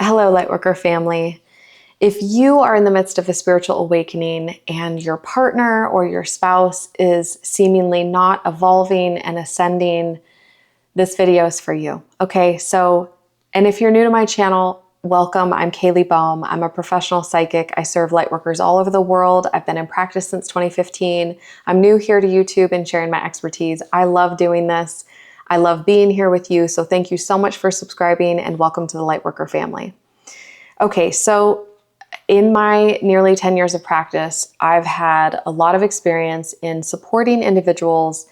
Hello, Lightworker family. If you are in the midst of a spiritual awakening and your partner or your spouse is seemingly not evolving and ascending, this video is for you. Okay, and if you're new to my channel, welcome. I'm Kaylee Boehm. I'm a professional psychic. I serve lightworkers all over the world. I've been in practice since 2015. I'm new here to YouTube and sharing my expertise. I love doing this. I love being here with you. So thank you so much for subscribing and welcome to the Lightworker family. Okay, so in my nearly 10 years of practice, I've had a lot of experience in supporting individuals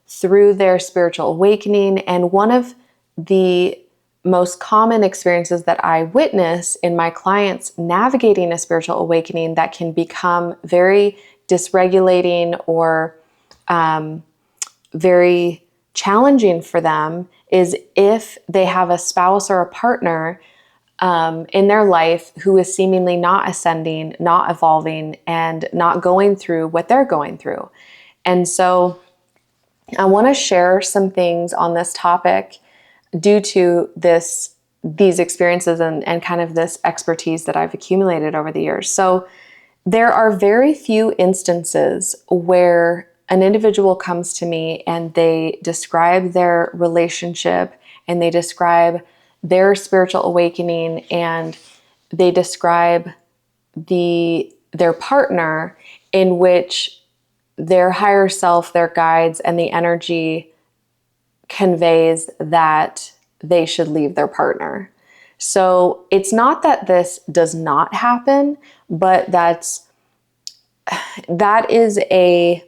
through their spiritual awakening. And one of the most common experiences that I witness in my clients navigating a spiritual awakening that can become very dysregulating or very challenging for them is if they have a spouse or a partner in their life who is seemingly not ascending, not evolving, and not going through what they're going through. And so I want to share some things on this topic due to these experiences and kind of this expertise that I've accumulated over the years. So there are very few instances where an individual comes to me and they describe their relationship and they describe their spiritual awakening and they describe their partner in which their higher self, their guides, and the energy conveys that they should leave their partner. So it's not that this does not happen, but that is a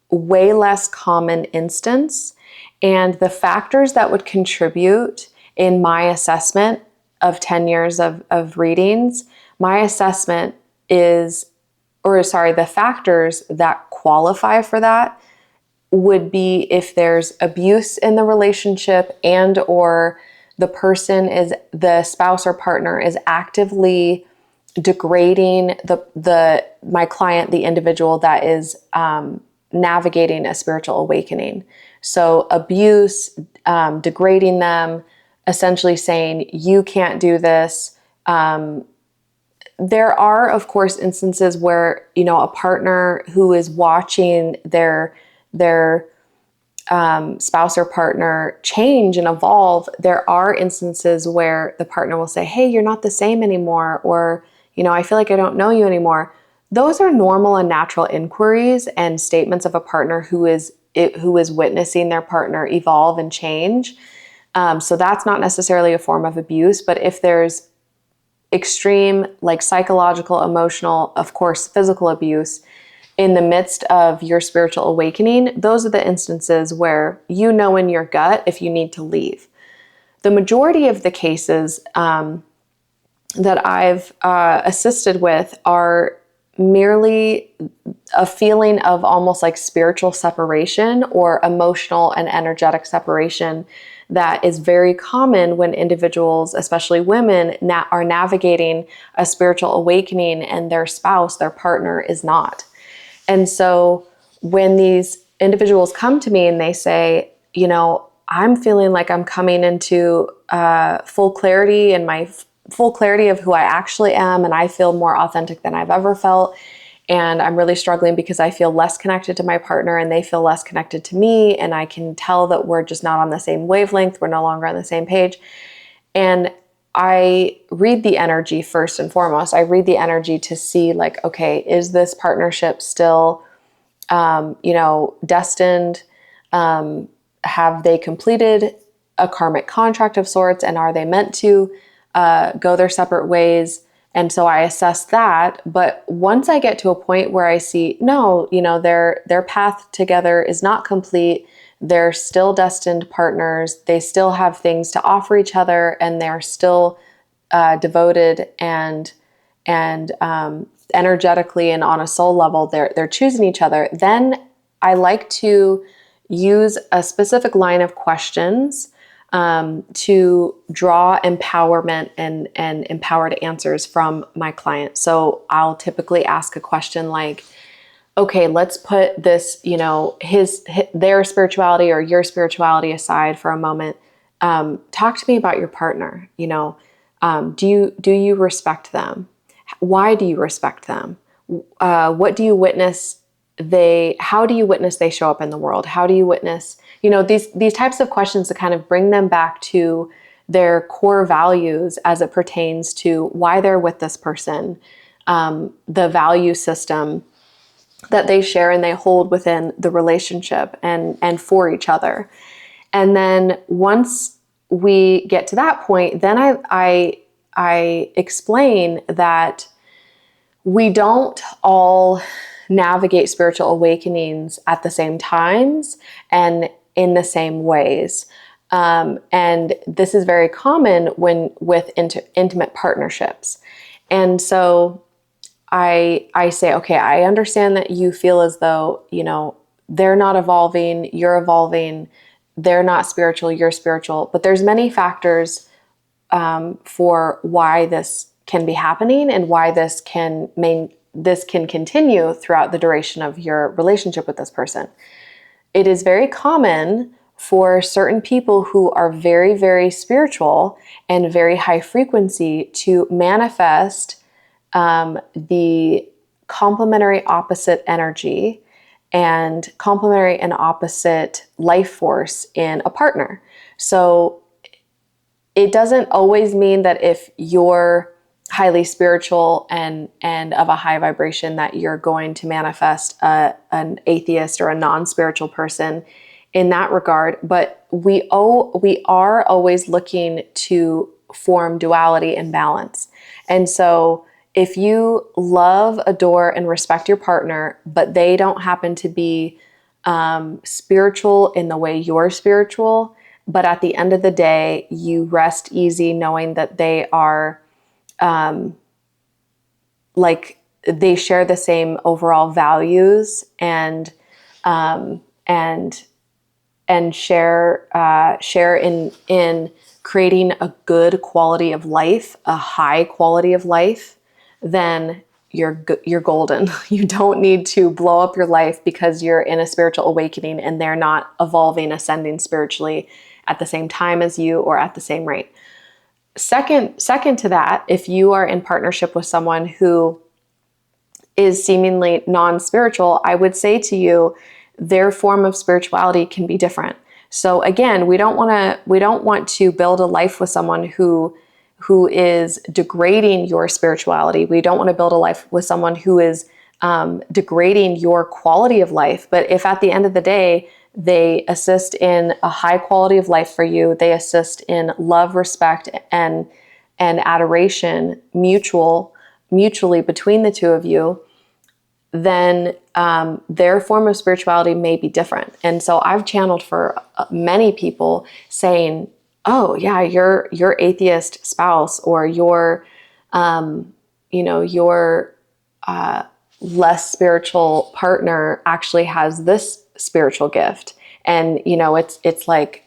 way less common instance. And the factors that would contribute in my assessment of 10 years of readings, my assessment the factors that qualify for that would be if there's abuse in the relationship and or the spouse or partner is actively degrading my client, the individual that is navigating a spiritual awakening. So abuse, degrading them, essentially saying, you can't do this. There are, of course, instances where, a partner who is watching their spouse or partner change and evolve, there are instances where the partner will say, hey, you're not the same anymore, or, I feel like I don't know you anymore. Those are normal and natural inquiries and statements of a partner who is witnessing their partner evolve and change. So that's not necessarily a form of abuse, but if there's extreme, like psychological, emotional, of course, physical abuse in the midst of your spiritual awakening, those are the instances where you know in your gut if you need to leave. The majority of the cases that I've assisted with are merely a feeling of almost like spiritual separation or emotional and energetic separation that is very common when individuals, especially women, are navigating a spiritual awakening and their spouse, their partner, is not. And so when these individuals come to me and they say, I'm feeling like I'm coming into full clarity and my full clarity of who I actually am, and I feel more authentic than I've ever felt. And I'm really struggling because I feel less connected to my partner and they feel less connected to me. And I can tell that we're just not on the same wavelength. We're no longer on the same page. And I read the energy first and foremost. I read the energy to see like, okay, is this partnership still, destined? Have they completed a karmic contract of sorts? And are they meant to go their separate ways? And so I assess that. But once I get to a point where I see, no, their path together is not complete. They're still destined partners. They still have things to offer each other, and they're still devoted and energetically and on a soul level, they're choosing each other. Then I like to use a specific line of questions to draw empowerment and empowered answers from my client. So I'll typically ask a question like, okay, let's put this, their spirituality or your spirituality aside for a moment. Talk to me about your partner. Do you respect them? Why do you respect them? What do you witness how do you witness they show up in the world? How do you witness, these types of questions to kind of bring them back to their core values as it pertains to why they're with this person, the value system that they share and they hold within the relationship and for each other. And then once we get to that point, then I explain that we don't all navigate spiritual awakenings at the same times and in the same ways. And this is very common with intimate partnerships. And so I say, okay, I understand that you feel as though, they're not evolving, you're evolving, they're not spiritual, you're spiritual, but there's many factors for why this can be happening and why this can continue throughout the duration of your relationship with this person. It is very common for certain people who are very, very spiritual and very high frequency to manifest the complementary opposite energy and complementary and opposite life force in a partner. So it doesn't always mean that if you're highly spiritual and of a high vibration that you're going to manifest an atheist or a non-spiritual person in that regard. But we are always looking to form duality and balance. And so if you love, adore, and respect your partner, but they don't happen to be spiritual in the way you're spiritual, but at the end of the day, you rest easy knowing that they are they share the same overall values and share in creating a good quality of life, a high quality of life, then you're golden. You don't need to blow up your life because you're in a spiritual awakening and they're not evolving, ascending spiritually at the same time as you or at the same rate. Second to that, if you are in partnership with someone who is seemingly non-spiritual, I would say to you, their form of spirituality can be different. So again, we don't want to build a life with someone who is degrading your spirituality. We don't want to build a life with someone who is degrading your quality of life. But if at the end of the day, they assist in a high quality of life for you, they assist in love, respect, and adoration mutually between the two of you, then their form of spirituality may be different. And so I've channeled for many people saying, oh yeah, your atheist spouse or your less spiritual partner actually has this spiritual gift. And it's like,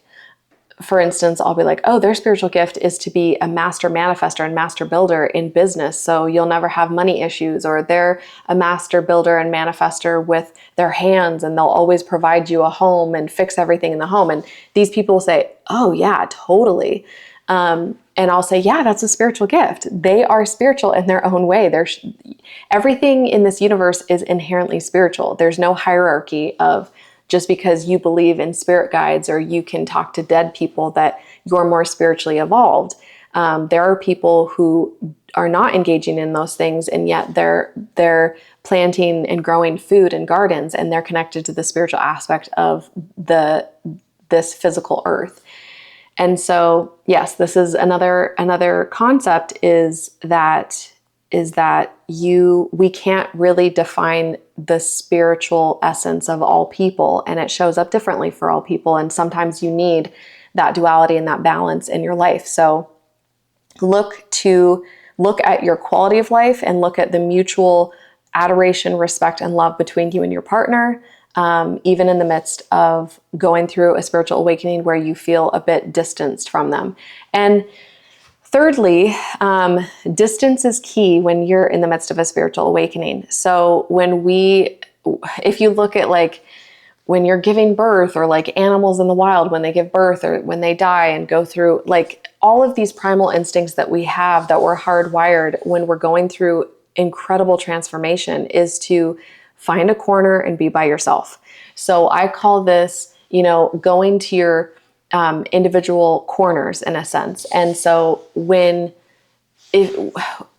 for instance, I'll be like, oh, their spiritual gift is to be a master manifester and master builder in business, so you'll never have money issues. Or they're a master builder and manifester with their hands, and they'll always provide you a home and fix everything in the home. And these people say, oh yeah, totally. And I'll say, yeah, that's a spiritual gift. They are spiritual in their own way. Everything in this universe is inherently spiritual. There's no hierarchy of just because you believe in spirit guides or you can talk to dead people that you're more spiritually evolved. There are people who are not engaging in those things, and yet they're planting and growing food in gardens, and they're connected to the spiritual aspect of this physical earth. And so, yes, this is another concept is that we can't really define the spiritual essence of all people, and it shows up differently for all people. And sometimes you need that duality and that balance in your life. So look at your quality of life and look at the mutual adoration, respect, and love between you and your partner, even in the midst of going through a spiritual awakening where you feel a bit distanced from them. And thirdly, distance is key when you're in the midst of a spiritual awakening. So if you look at like when you're giving birth, or like animals in the wild when they give birth or when they die and go through, like all of these primal instincts that we have that we're hardwired when we're going through incredible transformation, is to find a corner and be by yourself. So I call this, going to your individual corners in a sense. And so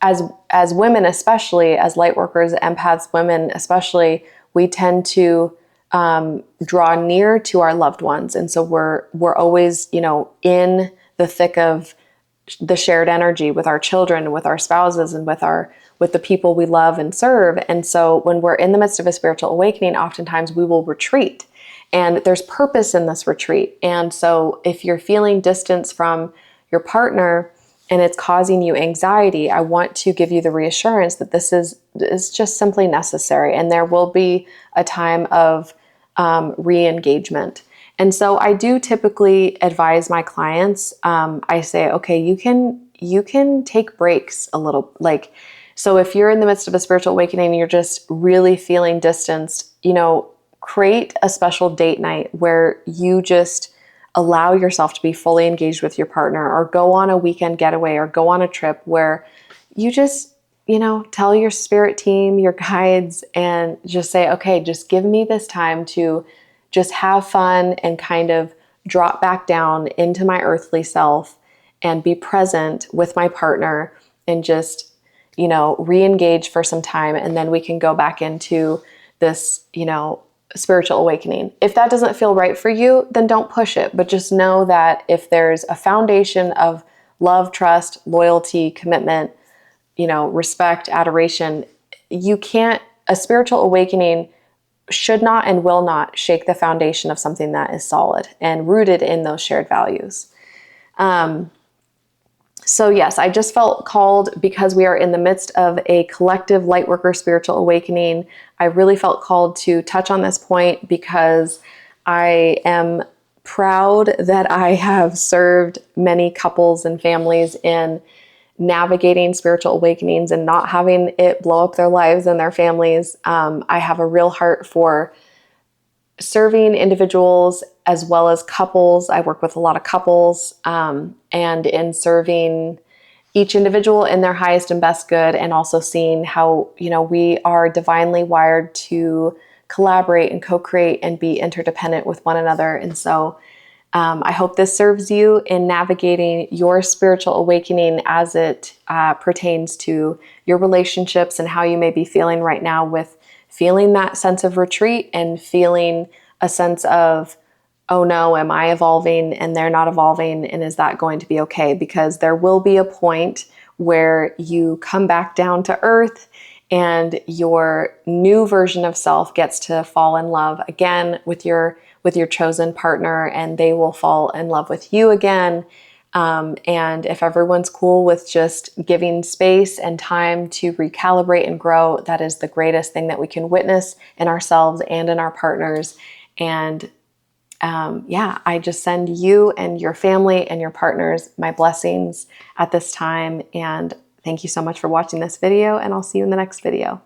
as women, especially as light workers, empaths, women especially, we tend to draw near to our loved ones, and so we're always, in the thick of the shared energy with our children, with our spouses, and with the people we love and serve. And so when we're in the midst of a spiritual awakening, oftentimes we will retreat, and there's purpose in this retreat. And so if you're feeling distance from your partner and it's causing you anxiety, I want to give you the reassurance that this is just simply necessary, and there will be a time of re-engagement. And so I do typically advise my clients. I say, okay, you can take breaks a little. Like, so if you're in the midst of a spiritual awakening and you're just really feeling distanced, create a special date night where you just allow yourself to be fully engaged with your partner, or go on a weekend getaway, or go on a trip where you just, tell your spirit team, your guides, and just say, okay, just give me this time to just have fun and kind of drop back down into my earthly self and be present with my partner, and just, re-engage for some time. And then we can go back into this, spiritual awakening. If that doesn't feel right for you, then don't push it. But just know that if there's a foundation of love, trust, loyalty, commitment, respect, adoration, a spiritual awakening should not and will not shake the foundation of something that is solid and rooted in those shared values. So yes, I just felt called, because we are in the midst of a collective lightworker spiritual awakening. I really felt called to touch on this point, because I am proud that I have served many couples and families in navigating spiritual awakenings and not having it blow up their lives and their families. I have a real heart for serving individuals as well as couples. I work with a lot of couples, and in serving each individual in their highest and best good, and also seeing how, we are divinely wired to collaborate and co-create and be interdependent with one another. And so I hope this serves you in navigating your spiritual awakening as it pertains to your relationships, and how you may be feeling right now, with feeling that sense of retreat and feeling a sense of, oh no, am I evolving and they're not evolving? And is that going to be okay? Because there will be a point where you come back down to earth and your new version of self gets to fall in love again with your chosen partner, and they will fall in love with you again. And if everyone's cool with just giving space and time to recalibrate and grow, that is the greatest thing that we can witness in ourselves and in our partners. And I just send you and your family and your partners my blessings at this time. And thank you so much for watching this video, and I'll see you in the next video.